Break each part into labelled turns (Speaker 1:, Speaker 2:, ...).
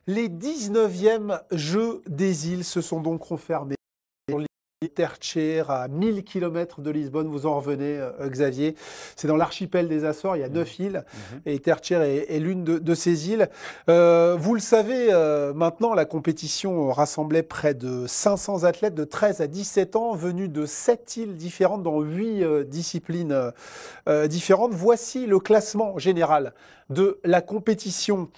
Speaker 1: Les 19e Jeux des îles se sont donc refermés sur l'île Terceira, à 1000 km de Lisbonne. Vous en revenez, Xavier. C'est dans l'archipel des Açores, il y a 9 îles, et Terceira est l'une de ces îles. Vous le savez, maintenant, la compétition rassemblait près de 500 athlètes de 13 à 17 ans, venus de 7 îles différentes, dans 8 disciplines différentes. Voici le classement général de la compétition.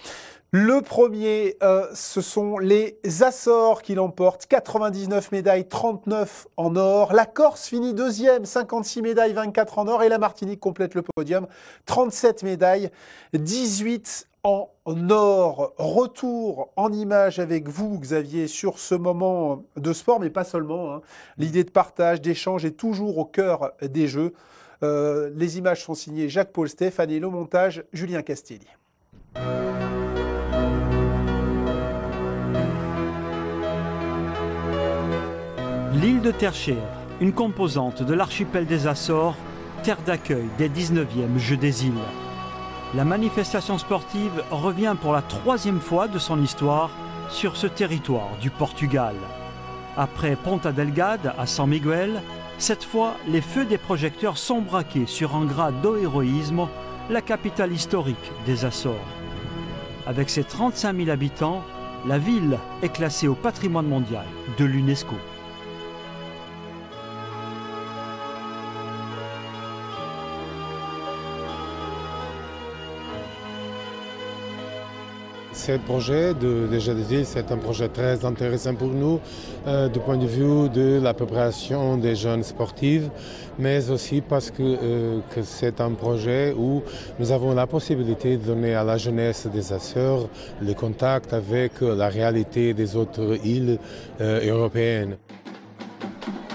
Speaker 1: Le premier, ce sont les Açores qui l'emportent, 99 médailles, 39 en or. La Corse finit deuxième, 56 médailles, 24 en or. Et la Martinique complète le podium, 37 médailles, 18 en or. Retour en image avec vous, Xavier, sur ce moment de sport, mais pas seulement, hein. L'idée de partage, d'échange est toujours au cœur des Jeux. Les images sont signées Jacques-Paul Stéphane et le montage, Julien Castelli.
Speaker 2: L'île de Terceira, une composante de l'archipel des Açores, terre d'accueil des 19e Jeux des îles. La manifestation sportive revient pour la 3e fois de son histoire sur ce territoire du Portugal. Après Ponta Delgada à San Miguel, cette fois, les feux des projecteurs sont braqués sur Angra do Heroísmo, la capitale historique des Açores. Avec ses 35 000 habitants, la ville est classée au patrimoine mondial de l'UNESCO.
Speaker 3: Ce projet des Jeux des îles, c'est un projet très intéressant pour nous du point de vue de la préparation des jeunes sportifs, mais aussi parce que c'est un projet où nous avons la possibilité de donner à la jeunesse des Açores le contact avec la réalité des autres îles européennes.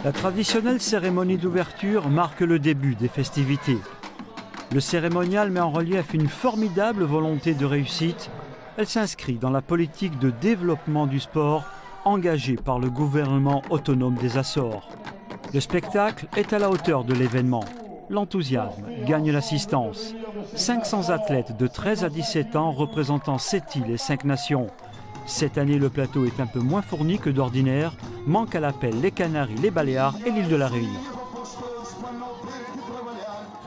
Speaker 2: La traditionnelle cérémonie d'ouverture marque le début des festivités. Le cérémonial met en relief une formidable volonté de réussite. Elle s'inscrit dans la politique de développement du sport engagée par le gouvernement autonome des Açores. Le spectacle est à la hauteur de l'événement. L'enthousiasme gagne l'assistance. 500 athlètes de 13 à 17 ans représentant 7 îles et 5 nations. Cette année, le plateau est un peu moins fourni que d'ordinaire. Manquent à l'appel les Canaries, les Baléares et l'île de la Réunion.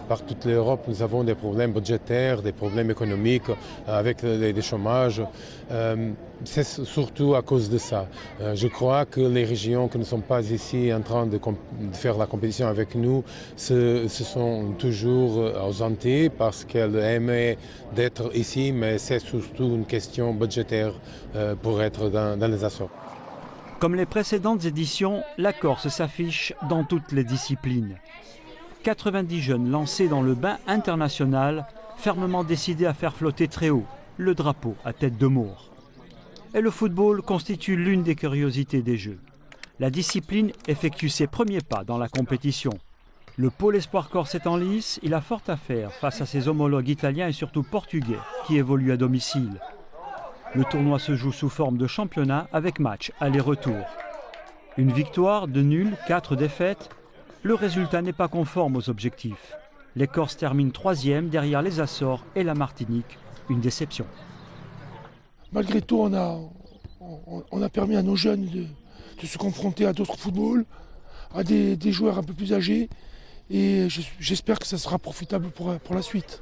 Speaker 3: Par toute l'Europe, nous avons des problèmes budgétaires, des problèmes économiques avec des chômages. C'est surtout à cause de ça. Je crois que les régions qui ne sont pas ici en train de faire la compétition avec nous se sont toujours aux Antilles parce qu'elles aimaient d'être ici, mais c'est surtout une question budgétaire pour être dans les Açores.
Speaker 2: Comme les précédentes éditions, la Corse s'affiche dans toutes les disciplines. 90 jeunes lancés dans le bain international, fermement décidés à faire flotter très haut le drapeau à tête de Maure. Et le football constitue l'une des curiosités des Jeux. La discipline effectue ses premiers pas dans la compétition. Le pôle espoir corse est en lice, il a fort à faire face à ses homologues italiens et surtout portugais qui évoluent à domicile. Le tournoi se joue sous forme de championnat avec match aller-retour. Une victoire, 2 nuls, 4 défaites. Le résultat n'est pas conforme aux objectifs. Les Corses terminent 3e derrière les Açores et la Martinique. Une déception.
Speaker 4: Malgré tout, on a permis à nos jeunes de se confronter à d'autres footballs, à des joueurs un peu plus âgés. Et j'espère que ça sera profitable pour la suite.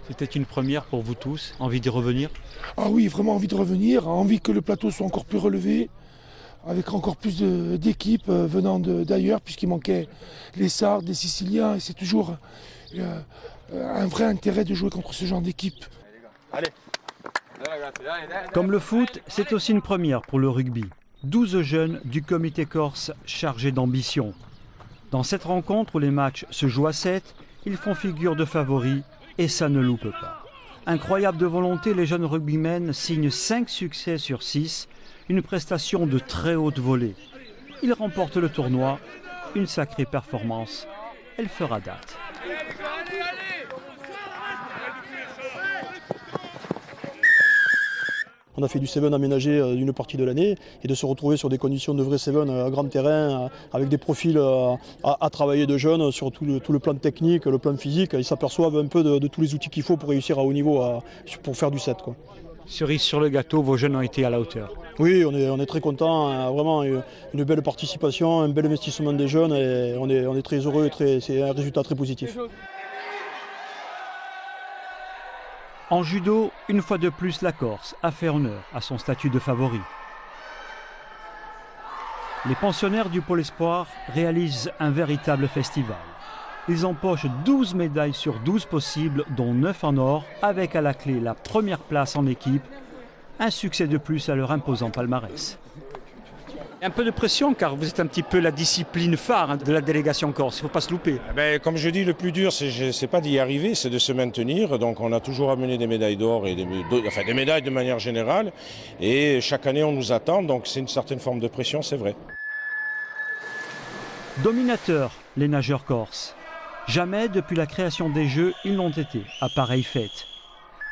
Speaker 2: C'était une première pour vous tous, envie d'y revenir?
Speaker 4: Ah oui, vraiment envie de revenir, envie que le plateau soit encore plus relevé, avec encore plus d'équipes venant d'ailleurs, puisqu'il manquait les Sardes, les Siciliens, et c'est toujours un vrai intérêt de jouer contre ce genre d'équipe.
Speaker 2: Comme le foot, c'est aussi une première pour le rugby. 12 jeunes du comité corse chargés d'ambition. Dans cette rencontre où les matchs se jouent à 7, ils font figure de favoris et ça ne loupe pas. Incroyable de volonté, les jeunes rugbymen signent 5 succès sur 6, une prestation de très haute volée. Ils remportent le tournoi, une sacrée performance, elle fera date.
Speaker 5: On a fait du Seven aménagé une partie de l'année et de se retrouver sur des conditions de vrai Seven à grand terrain, avec des profils à travailler de jeunes sur tout le plan technique, le plan physique. Ils s'aperçoivent un peu de tous les outils qu'il faut pour réussir à haut niveau pour faire du 7, quoi.
Speaker 2: Cerise sur le gâteau, vos jeunes ont été à la hauteur.
Speaker 5: Oui, on est très contents, vraiment une belle participation, un bel investissement des jeunes et on est très heureux, c'est un résultat très positif.
Speaker 2: En judo, une fois de plus, la Corse a fait honneur à son statut de favori. Les pensionnaires du Pôle Espoir réalisent un véritable festival. Ils empochent 12 médailles sur 12 possibles, dont 9 en or, avec à la clé la première place en équipe. Un succès de plus à leur imposant palmarès. Un peu de pression car vous êtes un petit peu la discipline phare de la délégation corse, il ne faut pas se louper.
Speaker 6: Comme je dis, le plus dur, c'est pas d'y arriver, c'est de se maintenir. Donc on a toujours amené des médailles d'or et des médailles de manière générale. Et chaque année on nous attend, donc c'est une certaine forme de pression, c'est vrai. Dominateurs,
Speaker 2: les nageurs corses. Jamais depuis la création des Jeux, ils n'ont été à pareille fête.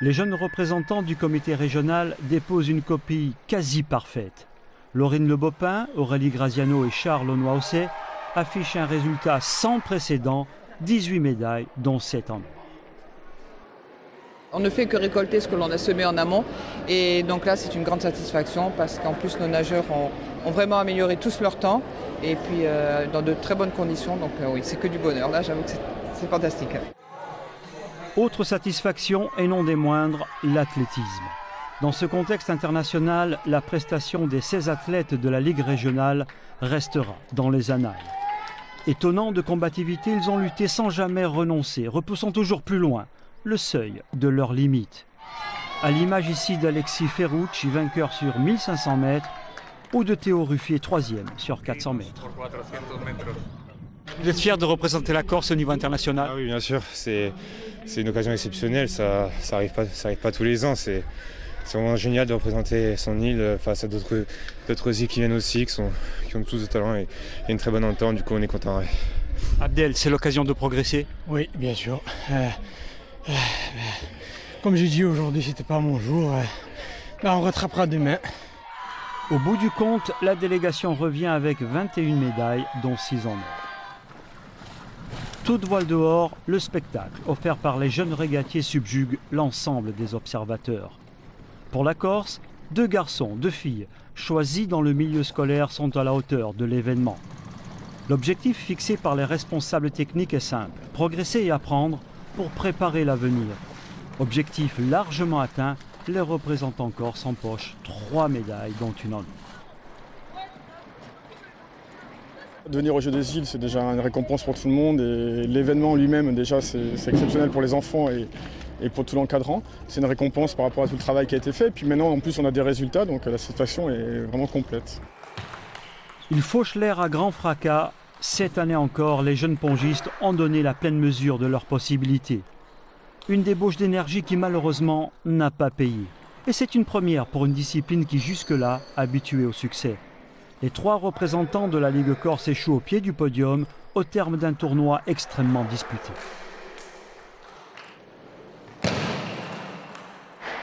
Speaker 2: Les jeunes représentants du comité régional déposent une copie quasi parfaite. Laurine Le Bopin, Aurélie Graziano et Charles Noausset affichent un résultat sans précédent, 18 médailles, dont 7 en or.
Speaker 7: On ne fait que récolter ce que l'on a semé en amont et donc là c'est une grande satisfaction parce qu'en plus nos nageurs ont vraiment amélioré tous leur temps et puis dans de très bonnes conditions, donc oui c'est que du bonheur, là j'avoue que c'est fantastique.
Speaker 2: Autre satisfaction et non des moindres, l'athlétisme. Dans ce contexte international, la prestation des 16 athlètes de la Ligue régionale restera dans les annales. Étonnants de combativité, ils ont lutté sans jamais renoncer, repoussant toujours plus loin le seuil de leurs limites. À l'image ici d'Alexis Ferrucci, vainqueur sur 1500 mètres, ou de Théo Ruffier, 3e sur 400 mètres. Vous êtes fier de représenter la Corse au niveau international?
Speaker 8: Oui, bien sûr, c'est une occasion exceptionnelle, ça arrive pas tous les ans. C'est vraiment génial de représenter son île face à d'autres îles qui viennent aussi, qui ont tous de talent et une très bonne entente, du coup on est content. Ouais.
Speaker 2: Abdel, c'est l'occasion de progresser?
Speaker 9: Oui, bien sûr. Comme j'ai dit aujourd'hui, c'était pas mon jour. On rattrapera demain.
Speaker 2: Au bout du compte, la délégation revient avec 21 médailles, dont 6 en or. Toute voile dehors, le spectacle offert par les jeunes régatiers subjugue l'ensemble des observateurs. Pour la Corse, 2 garçons, 2 filles, choisis dans le milieu scolaire sont à la hauteur de l'événement. L'objectif fixé par les responsables techniques est simple, progresser et apprendre pour préparer l'avenir. Objectif largement atteint, les représentants corses empochent 3 médailles, dont une en or.
Speaker 10: De venir aux Jeux des îles, c'est déjà une récompense pour tout le monde et l'événement lui-même, déjà, c'est exceptionnel pour les enfants et pour tout l'encadrant. C'est une récompense par rapport à tout le travail qui a été fait. Et puis maintenant, en plus, on a des résultats, donc la satisfaction est vraiment complète.
Speaker 2: Ils fauchent l'air à grand fracas. Cette année encore, les jeunes pongistes ont donné la pleine mesure de leurs possibilités. Une débauche d'énergie qui malheureusement n'a pas payé. Et c'est une première pour une discipline qui jusque-là habituée au succès. Les 3 représentants de la Ligue Corse échouent au pied du podium au terme d'un tournoi extrêmement disputé.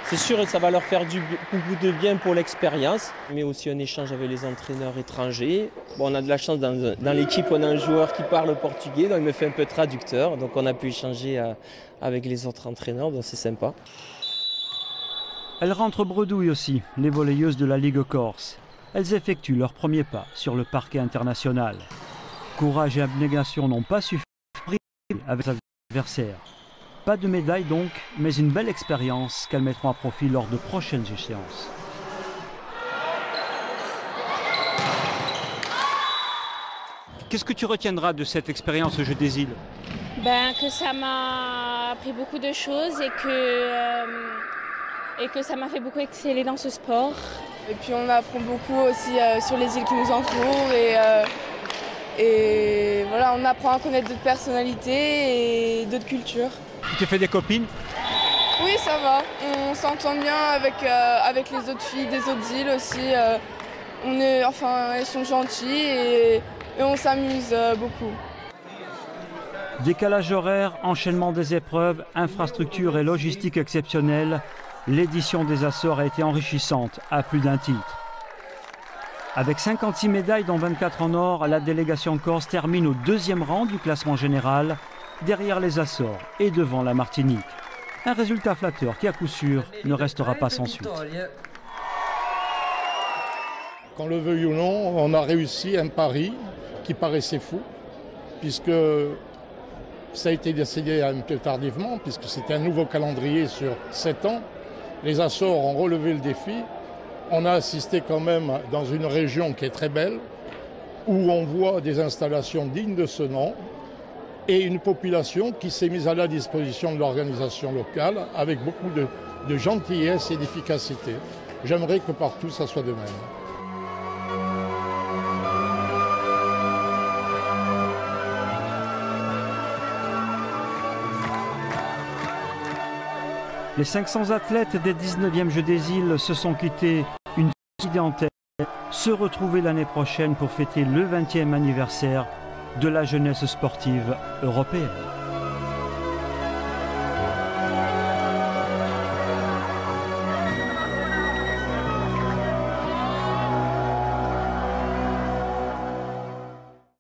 Speaker 11: C'est sûr que ça va leur faire beaucoup de bien pour l'expérience, mais aussi un échange avec les entraîneurs étrangers. Bon, on a de la chance dans l'équipe, on a un joueur qui parle portugais, donc il me fait un peu traducteur, donc on a pu échanger avec les autres entraîneurs, donc c'est sympa.
Speaker 2: Elles rentrent bredouilles aussi, les volleyeuses de la Ligue Corse. Elles effectuent leur premier pas sur le parquet international. Courage et abnégation n'ont pas suffi avec l'adversaire. Pas de médaille donc, mais une belle expérience qu'elles mettront à profit lors de prochaines échéances. Qu'est-ce que tu retiendras de cette expérience au Jeux des îles?
Speaker 12: Que ça m'a appris beaucoup de choses et que ça m'a fait beaucoup exceller dans ce sport.
Speaker 13: Et puis on apprend beaucoup aussi sur les îles qui nous entourent et voilà, on apprend à connaître d'autres personnalités et d'autres cultures.
Speaker 2: Tu t'es fait des copines?
Speaker 13: Oui, ça va. On s'entend bien avec les autres filles des autres îles aussi. Elles sont gentilles et on s'amuse beaucoup.
Speaker 2: Décalage horaire, enchaînement des épreuves, infrastructures et logistique exceptionnelle, l'édition des Açores a été enrichissante à plus d'un titre. Avec 56 médailles dont 24 en or, la délégation corse termine au 2e rang du classement général, derrière les Açores et devant la Martinique. Un résultat flatteur qui, à coup sûr, ne restera pas sans suite.
Speaker 14: Qu'on le veuille ou non, on a réussi un pari qui paraissait fou, puisque ça a été décidé un peu tardivement, puisque c'était un nouveau calendrier sur 7 ans. Les Açores ont relevé le défi. On a assisté quand même dans une région qui est très belle, où on voit des installations dignes de ce nom, et une population qui s'est mise à la disposition de l'organisation locale avec beaucoup de gentillesse et d'efficacité. J'aimerais que partout ça soit de même.
Speaker 2: Les 500 athlètes des 19e Jeux des îles se sont quittés une idée en tête, se retrouver l'année prochaine pour fêter le 20e anniversaire de la jeunesse sportive européenne.